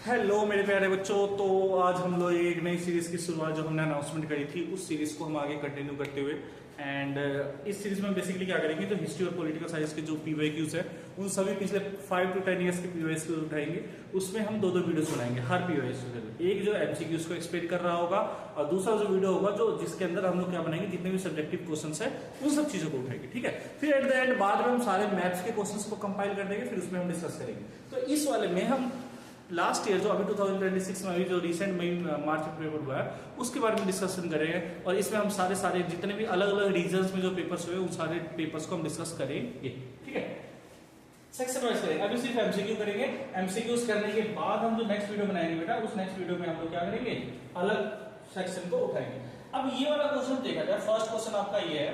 Hello मेरे प्यारे बच्चों। तो आज हम लोग एक नई सीरीज की शुरुआत जो हमने अनाउंसमेंट करी थी उस सीरीज को हम आगे कंटिन्यू करते हुए एंड इस सीरीज में बेसिकली क्या करेंगे, तो हिस्ट्री और पॉलिटिकल साइंस के जो पीवाईक्यूज है उन सभी पिछले 5 to 10 ईयर्स के पीवाईक्यूज उठाएंगे। उसमें हम दो वीडियोस बनाएंगे हर पीवाईक्यूज, एक जो एमसीक्यूज को एक्सप्लेन कर रहा होगा और दूसरा जो वीडियो होगा जो जिसके अंदर हम लोग क्या बनाएंगे, जितने भी सब्जेक्टिव क्वेश्चन है उन सब चीजों को उठाएंगे। ठीक है, फिर एट द एंड बाद में हम सारे मैथ्स के क्वेश्चन को कंपाइल कर देंगे, फिर उसमें हम डिस्कस करेंगे। तो इस वाले में हम लास्ट ईयर जो अभी 2026 में अभी जो रिसेंट में मार्च में पेपर हुआ है उसके बारे में डिस्कशन करेंगे और इसमें हम सारे जितने भी अलग अलग रीजन्स में जो पेपर्स हुए उन सारे पेपर्स को हम डिस्कस करेंगे। ठीक है, सेक्शन वाइज करेंगे। अभी सिर्फ एमसीक्यू करेंगे। एमसीक्यूज करने के बाद हम जो नेक्स्ट वीडियो बनाएंगे बेटा, उस नेक्स्ट वीडियो में हम लोग क्या करेंगे, अलग सेक्शन को उठाएंगे। अब ये वाला क्वेश्चन देखा जाए, फर्स्ट क्वेश्चन आपका ये है,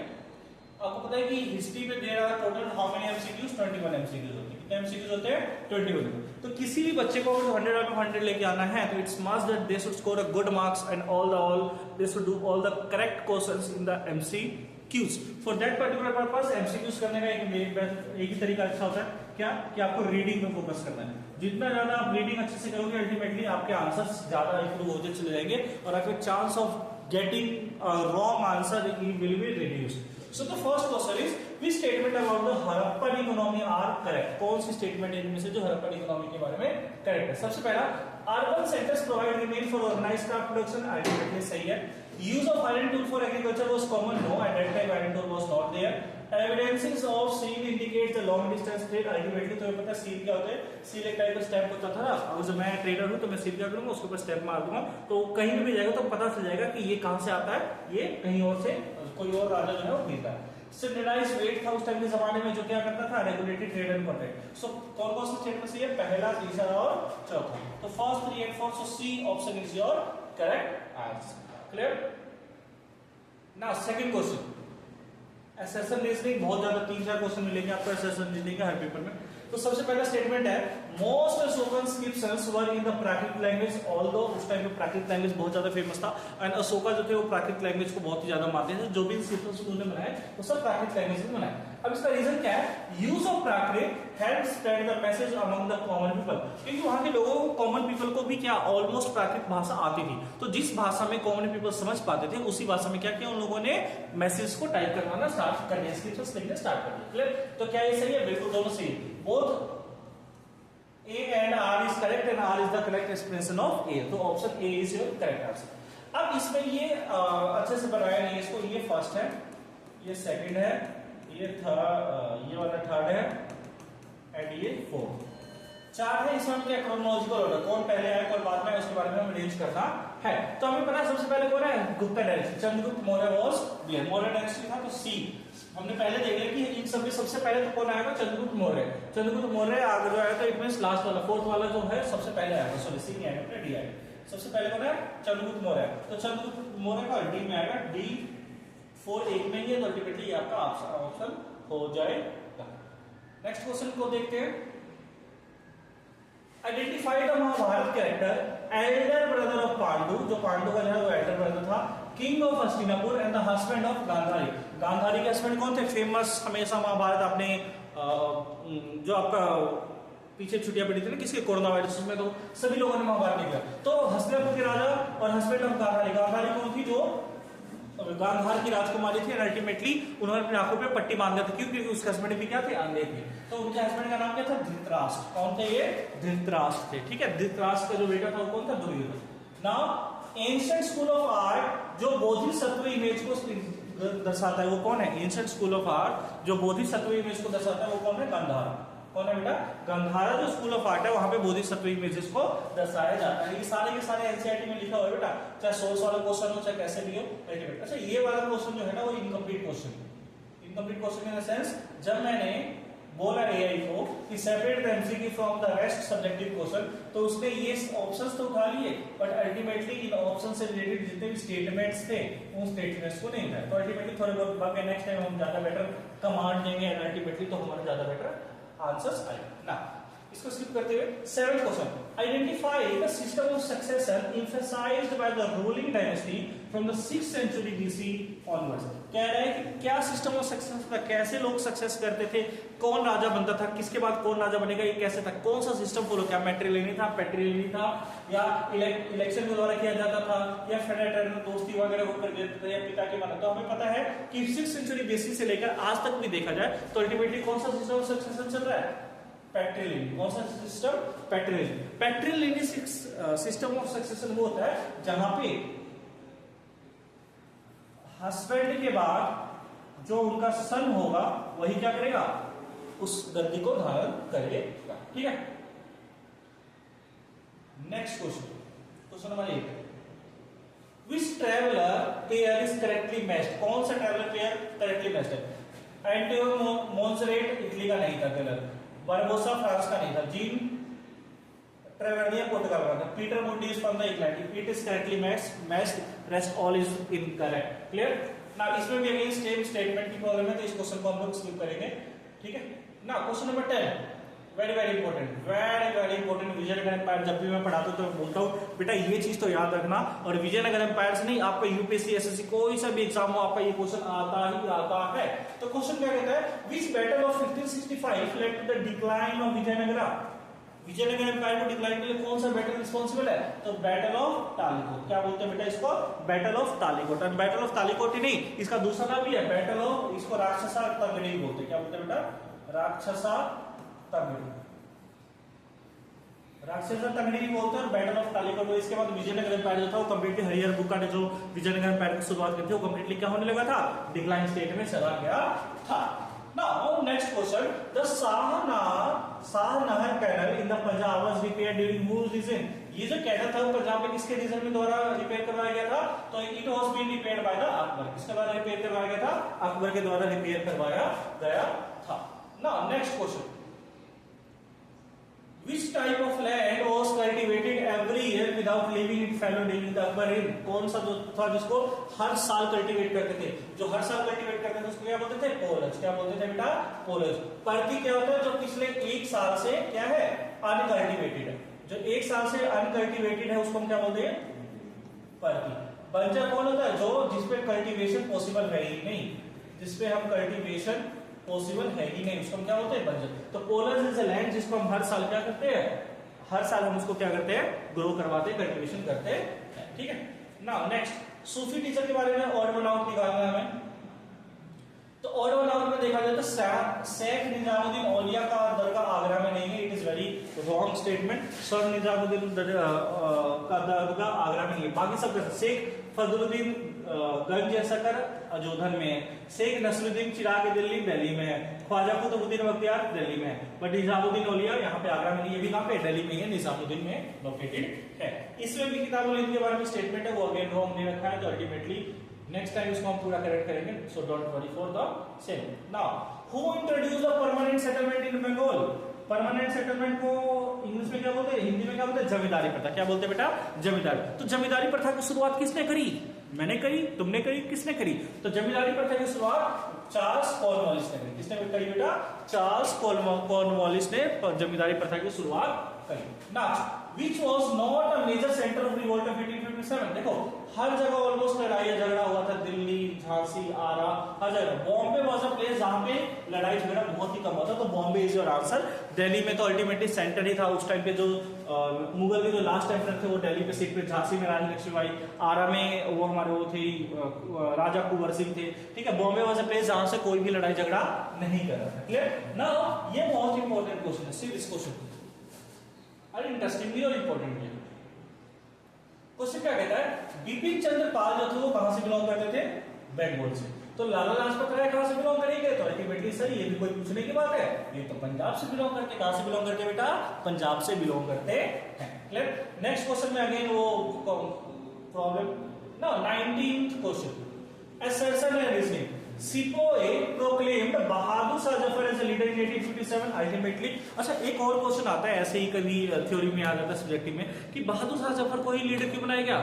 आपको पता है कि हिस्ट्री में दे रहा है total how many MCQs, 21 MCQs होते हैं। कितने एमसीक्यूज होते हैं? 21। तो किसी भी बच्चे को 100 आउट ऑफ 100 लेके आना है तो it's must that they should score a good marks and all they should do all the correct questions in the MCQs. For that particular purpose MCQs करने का एक ही तरीका अच्छा होता है क्या, कि आपको रीडिंग पे फोकस करना है। जितना ज्यादा आप रीडिंग अच्छे से करोगे अल्टीमेटली आपके आंसर्स ज्यादा इंप्रूव होते चले जाएंगे और आपके chance of getting wrong answer will be reduced. So the first question is which statement about the Harappan economy are correct? कौन सी स्टेटमेंट इनमें से जो हड़प्पन इकोनॉमी के बारे में करेक्ट है? सबसे पहला, urban centres provide remain for organised craft production, ultimately सही है। Use of iron tool for agriculture was common, no, at that time iron tool was not there. Evidences of seal indicates the long distance trade, ultimately तुम्हें पता है seal क्या होता है? Seal एक type का स्टैंप होता था ना। अगर जो मैं ट्रेडर हूं तो मैं सील क्या करूंगा, उसके ऊपर स्टैंप मार दूंगा तो कहीं भी जाएगा तो पता चल जाएगा कि ये कहां से आता है, ये कहीं और से कोई और राजा जो है वो खरीदता है। स्टैंडर्डाइज्ड वेट था उस टाइम के जमाने में जो क्या करता था, रेगुलेटेड ट्रेड एंड कॉन्ट्रैक्ट। सो कौन कौन सा स्टेटमेंट सही है? पहला, तीसरा और चौथा। तो first 3 and 4, so C option is your correct answer. Clear? Now second question, assertion reasoning बहुत ज्यादा 3-4 क्वेश्चन मिलेंगे आपको एसेशन रीजनिंग का हर पेपर में। तो सबसे पहला स्टेटमेंट है, most Ashokan inscriptions were in the Prakrit language, although उस टाइम पे प्राकृत लैंग्वेज बहुत ज्यादा फेमस था एंड अशोका जो थे वो प्राकृत लैंग्वेज को बहुत ही ज्यादा मानते थे। जो भी स्क्रिप्शंस उन्होंने बनाए वो सब प्राकृत लैंग्वेज में बनाए। अब इसका रीजन क्या है? Use of Prakrit help spread the message among the common people, क्योंकि वहां के लोगों को, कॉमन पीपल को भी क्या ऑलमोस्ट प्राकृत भाषा आती थी। तो जिस भाषा में कॉमन पीपल समझ पाते थे उसी भाषा में क्या किया उन लोगों ने, मैसेज को टाइप करवाना स्टार्ट कर दिया, स्क्रिप्शंस लिखना स्टार्ट कर दिया। क्लियर? तो क्या ये सही है? बिल्कुल दोनों सही है। Both A and R is correct and R is the correct explanation of A. तो option A is your correct answer। अब इसमें ये अच्छे से बनाया नहीं इसको, ये फर्स्ट है, ये सेकंड है, ये ये वाला थर्ड है एंड ये फोर्थ। 4 है। इसमें क्या क्रोनोलॉजिकल ऑर्डर, कौन पहले आया कौन बाद में, उसके बारे में हमें अरेंज करना है। तो हमें पता है सबसे पहले कौन है, Gupta dynasty, Chandragupta Maurya was there. Maurya dynasty था तो सी हमने पहले देख लिया कि इन सब में सबसे पहले तो कौन आएगा, चंद्रगुप्त मौर्य। चंद्रगुप्त मौर्य आगे जो आया था इट मींस लास्ट वाला, फोर्थ वाला जो है सबसे पहले आएगा, सॉरी सी नहीं आएगा, डी आएगा। सबसे पहले कौन है? चंद्रगुप्त मौर्य। तो चंद्रगुप्त मौर्य का डी में आएगा, डी 4 एक में ही है तो अल्टीमेटली आपका ऑप्शन हो जाएगा। नेक्स्ट क्वेश्चन को देखते हैं। Identify the Mahabharata character elder brother of Pandu, जो पांडु का जो है वो एल्डर ब्रदर था, king of Hastinapur and the husband of Gandhari. Gandhari के हस्बैंड कौन थे? फेमस, हमेशा महाभारत आपने जो आपका पीछे छुट्टियां पड़ी थी ना किसके, कोरोना वायरस में, तो सभी लोगों ने महाभारत लिखा। तो हस्तिनापुर के राजा और हस्बैंड ऑफ गांधारी, गांधारी कौन थी? जो गांधार की राजकुमारी थी। अल्टीमेटली उन्होंने अपनी आंखों पे पट्टी बांध दी थी, क्योंकि उसके हस्बैंड भी क्या थे, अंधे थे। तो उनके हस्बैंड का नाम क्या था? धृतराष्ट्र। कौन थे ये? धृतराष्ट्र थे। ठीक है, धृतराष्ट्र का जो बेटा था वो कौन था? Duryodhana. Now ancient school of art जो बोधिसत्व इमेज को दर्शाता है वो कौन है? एंशिएंट स्कूल ऑफ आर्ट जो बोधिसत्व इमेज को दर्शाता है वो कौन है? गांधार। कौन है बेटा? गांधारा जो स्कूल ऑफ आर्ट है वहां पे बोधिसत्व इमेजेस को दर्शाया जाता है। ये सारे के सारे एनसीईआरटी में लिखा हुआ है बेटा, चाहे सोर्स वाला क्वेश्चन हो चाहे कैसे भी हो। अच्छा, ये वाला क्वेश्चन जो है ना वो incomplete question, incomplete question in the sense जब मैंने बोला एआई को कि separate the MCQ from the rest subjective question, तो उसने ये ऑप्शंस तो उठा लिए बट अल्टीमेटली इन ऑप्शन से रिलेटेड जितने भी स्टेटमेंट्स थे उन स्टेटमेंट्स को नहीं था। तो अल्टीमेटली थोड़े बहुत बाकी नेक्स्ट टाइम हम ज्यादा बेटर कमांड देंगे एंड अल्टीमेटली तो हमारा ज्यादा बेटर आंसर्स आएगा ना। इसको स्किप करते हुए 7th question, identify the system of succession emphasised by the ruling dynasty from the 6th century BC onwards. कह रहा है कि क्या सिस्टम ऑफ सक्सेस था, कैसे लोग सक्सेस करते थे, कौन राजा बनता था, किसके बाद कौन राजा बनेगा, ये कैसे था, कौन सा सिस्टम फॉलो किया, मैट्रिलिनी था, पैट्रिलिनी था, या इलेक्शन के द्वारा किया जाता था, या फेडरेटर दोस्ती वगैरह होकर देते थे, या पिता के माना। तो हमें पता है कि 6th century BC से लेकर आज तक भी देखा जाए तो अल्टीमेटली कौन सा सिस्टम ऑफ सक्सेशन चल रहा है, पैट्रिलिनी। कौन सा सिस्टम, पैट्रिलिनी। पैट्रिलिनी सिस्टम ऑफ सक्सेशन वो होता है जहां पे हस्बैंड के बाद जो उनका सन होगा वही क्या करेगा, उस गद्दी को धारण करेगा। ठीक है, next question, question number 8, which traveller pair is correctly matched. कौन सा ट्रेवलर पेयर करेक्टली मैच्ड है। एंटोनियो मोंसेरेट इटली का नहीं था कलर, बारबोसा फ्रांस का नहीं था, जीन ट्रेवर्निया पोर्टुगल का था, Peter Mundy's from the England, it is correctly matched, rest all is incorrect. Clear ना, इसमें भी अगेन सेम स्टेटमेंट की प्रॉब्लम है, तो इस क्वेश्चन को हम लोग स्किप करेंगे। ठीक है ना, question number 10, very very important, Vijayanagar empire. जब भी मैं पढ़ाता हूँ तो मैं बोलता हूँ बेटा ये चीज तो याद रखना, और विजयनगर एम्पायर से नहीं, आपका यूपीएससी एसएससी कोई सा भी एग्जाम हो आपका ये क्वेश्चन आता ही आता है। तो क्वेश्चन क्या कहता है, which battle of 1565 led to the decline of Vijayanagara. Vijayanagar empire को डिक्लाइन के लिए कौन सा बैटल रिस्पॉन्सिबल है, तो बैटल ऑफ तालिकोट। क्या बोलते हैं बेटा इसको, बैटल ऑफ तालिकोट। और बैटल ऑफ तालिकोट ही नहीं, इसका दूसरा नाम भी है बैटल ऑफ, इसको राक्षसा तगड़ी बोलते हैं। क्या बोलते हैं बेटा, राक्षसा तगड़ी, राक्षसा तगड़ी बोलते हैं, और बैटल ऑफ तालिकोट। इसके बाद विजयनगर एम्पायर जो था वो कंप्लीटली हरिहर बुक्का ने जो विजयनगर एम्पायर की शुरुआत की थी वो कंप्लीटली क्या होने लगा था, डिक्लाइन स्टेट में चला गया था। Now next question, the Sahanahar canal in the Punjab was repaired during whose reign? ये जो कैनाल था वो पंजाब में किसके रीजन में द्वारा रिपेयर करवाया गया था, तो it was been repaired by the Akbar. किसके द्वारा रिपेयर करवाया गया था, अकबर के द्वारा रिपेयर करवाया गया था। Now next question, which type of land was cultivated every year without leaving it fallow during the Akbar reign? कौन सा जो था जिसको हर साल कल्टीवेट करते थे, जो हर साल कल्टीवेट करते थे उसको क्या बोलते थे, पोलज। क्या बोलते थे बेटा, पोलज। परती क्या होता है, जो पिछले एक साल से क्या है, अनकल्टीवेटेड है। जो एक साल से अनकल्टीवेटेड है उसको हम क्या बोलते हैं, परती। बंजर कौन होता है, जो जिसपे कल्टीवेशन पॉसिबल है ही नहीं, जिसपे हम कल्टीवेशन पॉसिबल है ही नहीं, उसको हम क्या बोलते हैं, बंजर। तो पोलर इज अ लैंड जिसको हम हर साल क्या करते हैं, हर साल हम उसको क्या करते हैं, ग्रो करवाते हैं, कल्टीवेशन करते हैं। ठीक है ना, नेक्स्ट सूफी टीचर के बारे में ऑड वन आउट निकालना है हमें। तो ऑड वन आउट में देखा जाए तो शेख निजामुद्दीन औलिया का दरगाह आगरा में नहीं है, it is very wrong statement. Sir Nizamuddin का दरगाह आगरा में नहीं है, बाकी सब कैसे, शेख फजलुद्दीन गंज सकर अजोधन में है, शेख नसरुद्दीन चिराग दिल्ली में है, ख्वाजा कुतुबुद्दीन बख्तियार दिल्ली में है, बट निजामुद्दीन औलिया यहाँ पे आगरा में नहीं है, भी कहाँ पे, दिल्ली में है, निजामुद्दीन में लोकेटेड है। इसमें भी किताबुल हिंद के बारे में स्टेटमेंट है, वो अगेन रॉन्ग नहीं रखा है, तो अल्टीमेटली नेक्स्ट टाइम इसको हम पूरा करेक्ट करेंगे, so don't worry for the same. Now who introduced the permanent settlement in Bengal. Permanent settlement को इंग्लिश में क्या बोलते हैं, हिंदी में क्या बोलते हैं, जमींदारी प्रथा। क्या बोलते हैं बेटा, जमींदारी। तो जमींदारी प्रथा की शुरुआत किसने करी, मैंने करी, तुमने करी, किसने करी, तो जमींदारी प्रथा की शुरुआत चार्ल्स कॉर्नवालिस ने करी। किसने करी बेटा, चार्ल्स कॉर्नवालिस ने जमींदारी प्रथा की शुरुआत करी। ना which was not a major center of revolt of 1857। देखो हर जगह ऑलमोस्ट लड़ाई झगड़ा हुआ था, दिल्ली, झांसी, आरा, हर जगह। बॉम्बे वाज अ प्लेस जहां पे लड़ाई झगड़ा बहुत ही कम होता, तो Bombay is your answer. Delhi में तो अल्टीमेटली सेंटर ही था उस टाइम पे, जो मुगल के जो लास्ट एम्परर थे वो दिल्ली पे सीट पे, झांसी में रानी लक्ष्मीबाई, आरा में वो हमारे वो थे राजा कुंवर सिंह थे। ठीक है, बॉम्बे वाज अ प्लेस जहां से कोई भी लड़ाई झगड़ा नहीं कर रहा था। क्लियर ना, ये बहुत इंपॉर्टेंट क्वेश्चन है, सी दिस क्वेश्चन, अरे इंटरेस्टिंगली और इंपॉर्टेंटली। क्वेश्चन क्या कहता है, बिपिन चंद्र पाल जो थे वो कहां से बिलोंग करते थे, बंगाल से। तो लाला लाजपत राय कहां से बिलोंग करेंगे, तो अल्टीमेटली सही, ये भी कोई पूछने की बात है, ये तो पंजाब से बिलोंग करते। कहां से बिलोंग करते बेटा, पंजाब से बिलोंग करते हैं। क्लियर। नेक्स्ट क्वेश्चन में अगेन वो प्रॉब्लम ना, 19th question, assertion and reasoning। Sepoy proclaimed Bahadur Shah Zafar as a leader in 1857 ultimately. अच्छा एक और क्वेश्चन आता है ऐसे ही कभी थ्योरी में आ जाता है सब्जेक्टिव में, कि बहादुर शाह जफर को ही लीडर क्यों बनाया गया,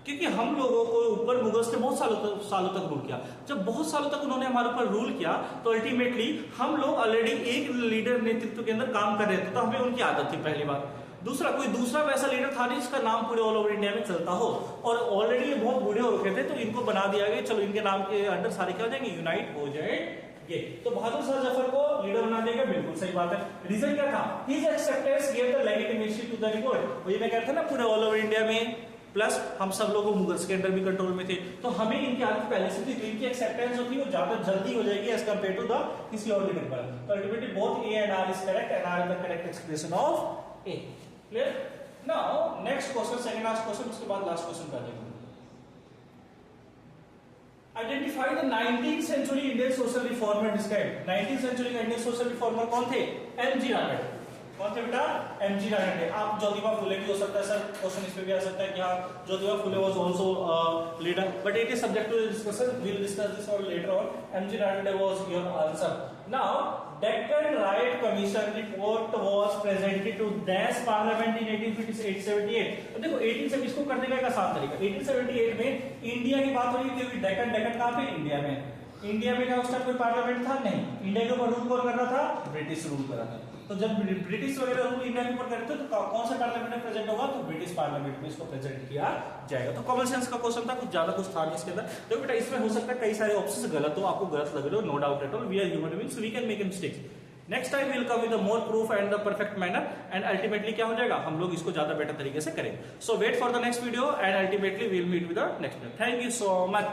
क्योंकि हम लोगों को ऊपर मुगल्स ने बहुत सालों तक रूल किया। जब बहुत सालों तक उन्होंने हमारे ऊपर रूल किया तो अल्टीमेटली हम लोग ऑलरेडी एक लीडर नेतृत्व के अंदर काम कर रहे थे, तो हमें उनकी आदत थी पहली बात। दूसरा, कोई दूसरा वैसा लीडर था नहीं जिसका नाम पूरे ऑल ओवर इंडिया में चलता हो, और ऑलरेडी ये बहुत बूढ़े हो रखे थे, तो इनको बना दिया गया चलो इनके नाम के अंडर सारे क्या हो जाएंगे, यूनाइट हो जाएंगे। तो बहादुर शाह जफर को लीडर बना देगा, बिल्कुल सही बात है। रीजन क्या था? His acceptance give the legitimacy to the revolt. वही मैं कहता था ना, पूरे ऑल ओवर इंडिया में, प्लस हम सब लोग मुगल्स के अंडर भी कंट्रोल में थे, तो हमें इनकी आदत पहले से थी, तो इनकी एक्सेप्टेंस जो थी वो ज्यादा जल्दी हो जाएगी एज कंपेयर टू द किसी और लीडर पर। तो ultimately both A and R is correct, and R is the correct expression of A. Clear? Now next question, second last question, उसके बाद लास्ट क्वेश्चन कर देंगे। Identify the 19th century Indian social reformer describe. 19th century का Indian social reformer कौन थे? MG Ranade. कौन थे बेटा? एमजी रानडे। आप ज्योतिबा फुले भी हो सकता है सर, क्वेश्चन इस पे भी आ सकता है कि हाँ Jyotiba Phule was also leader, but it is subject to discussion, we will discuss this और later on. M G Ranade was your answer. Now Deccan riot commission report was presented to the parliament in 1878। तो देखो 1870 इसको करने का एक आसान तरीका, 1878 में इंडिया की बात हो रही थी, डेक्कन, डेक्कन कहां पे? इंडिया में। इंडिया में क्या उस टाइम कोई पार्लियामेंट था? नहीं। इंडिया के ऊपर रूल कौन कर रहा था? ब्रिटिश रूल कर रहा था। तो जब ब्रिटिश वगैरह रूल इंडिया के ऊपर करते तो कौन सा पार्लियामेंट में प्रेजेंट होगा? तो ब्रिटिश पार्लियामेंट में इसको प्रेजेंट किया जाएगा। तो कॉमन सेंस का क्वेश्चन था, कुछ ज्यादा कुछ था नहीं इसके अंदर। देखो बेटा, इसमें हो सकता है कई सारे ऑप्शंस गलत हो, आपको गलत लग रहे हो, no doubt at all, we are human beings, we can make mistakes. Next time will come with the more proof and the perfect manner, and ultimately क्या हो जाएगा, हम लोग इसको ज्यादा बेटर तरीके से करेंगे। So wait for the next video and ultimately will meet with the next video. Thank you so much.